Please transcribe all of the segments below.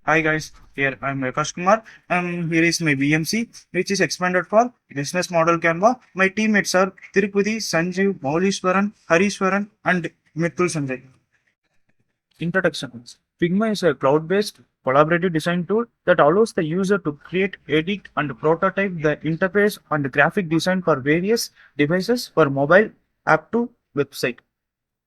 Hi guys, here I'm Akash Kumar. Here is my BMC, which is expanded for business model Canva. My teammates are Tirupati, Sanjeev, Maulishwaran, Harishwaran, and Mithul Sanjay. Introduction. Figma is a cloud-based collaborative design tool that allows the user to create, edit, and prototype the interface and graphic design for various devices for mobile app to website.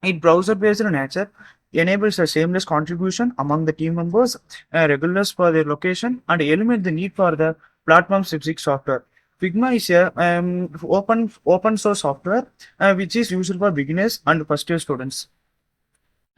In browser-based nature, enables a seamless contribution among the team members, regulars for their location, and eliminate the need for the platform-specific software. Figma is a open source software which is used for beginners and first year students.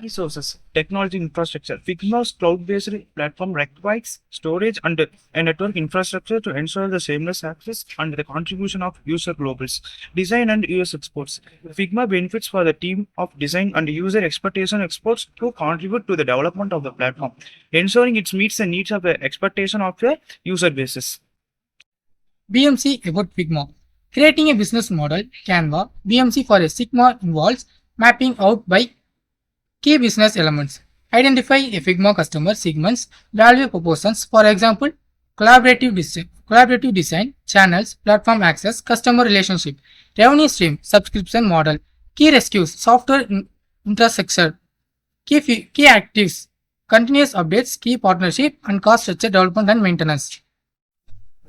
Resources, technology infrastructure. Figma's cloud-based platform requires storage and a network infrastructure to ensure the seamless access and the contribution of user globals. Design and user experts. Figma benefits for the team of design and user expectation experts to contribute to the development of the platform, ensuring it meets the needs of the expectation of the user bases. BMC about Figma. Creating a business model, Canva, BMC for a Sigma involves mapping out by key business elements. Identify a Figma customer segments, value propositions, for example, collaborative design, channels, platform access, customer relationship, revenue stream, subscription model, key rescues, software infrastructure, key actives, continuous updates, key partnership, and cost structure development and maintenance.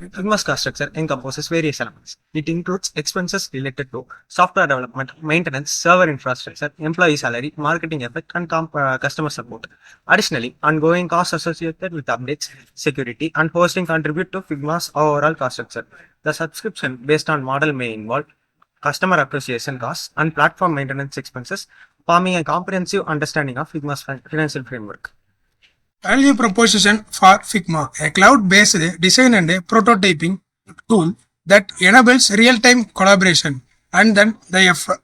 Figma's cost structure encompasses various elements. It includes expenses related to software development, maintenance, server infrastructure, employee salary, marketing effect, and customer support. Additionally, ongoing costs associated with updates, security, and hosting contribute to Figma's overall cost structure. The subscription based on model may involve customer acquisition costs and platform maintenance expenses, forming a comprehensive understanding of Figma's financial framework. Value proposition for Figma, a cloud-based design and prototyping tool that enables real-time collaboration, and then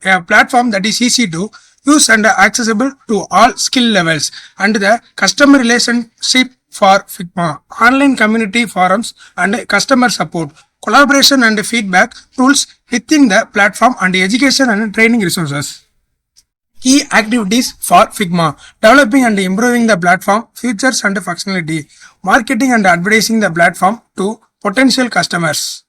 a platform that is easy to use and accessible to all skill levels, and the customer relationship for Figma, online community forums and customer support, collaboration and feedback tools within the platform, and education and training resources. Key activities for Figma: developing and improving the platform features and functionality, marketing and advertising the platform to potential customers.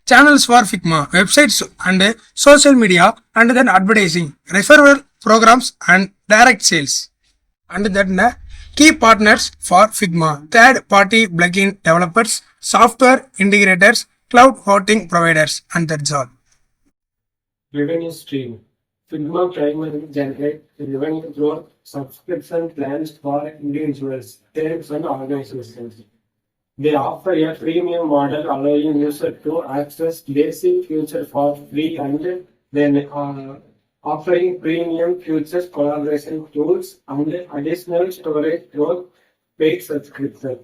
Channels for Figma: websites and social media, and then advertising, referral programs and direct sales. And then key partners for Figma: third-party plugin developers, software integrators, cloud hosting providers, and that's all. Revenue stream. Figma primarily generates revenue through subscription plans for individuals, teams, and organizations. They offer a premium model allowing users to access basic features for free and then offering premium features, collaboration tools, and additional storage through paid subscription.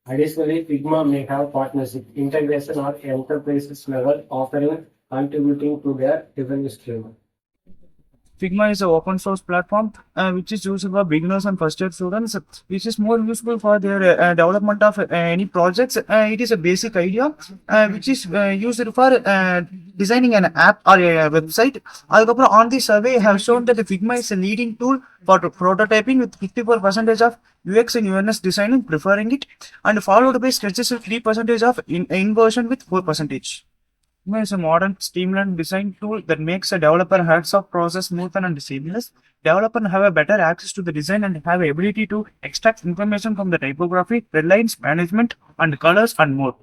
Additionally, Figma may have partnership, integration, or enterprises level offering contributing to their revenue stream. Figma is an open source platform which is used for beginners and first year students, which is more useful for their development of any projects. It is a basic idea which is used for designing an app or a website. On the survey have shown that the Figma is a leading tool for prototyping with 54% of UX and UNS designing preferring it, and followed by sketches with 3% of inversion with 4%. Figma is a modern, streamlined design tool that makes a developer hands-off process smooth and seamless. Developers have a better access to the design and have the ability to extract information from the typography, red lines, management, and colors, and more.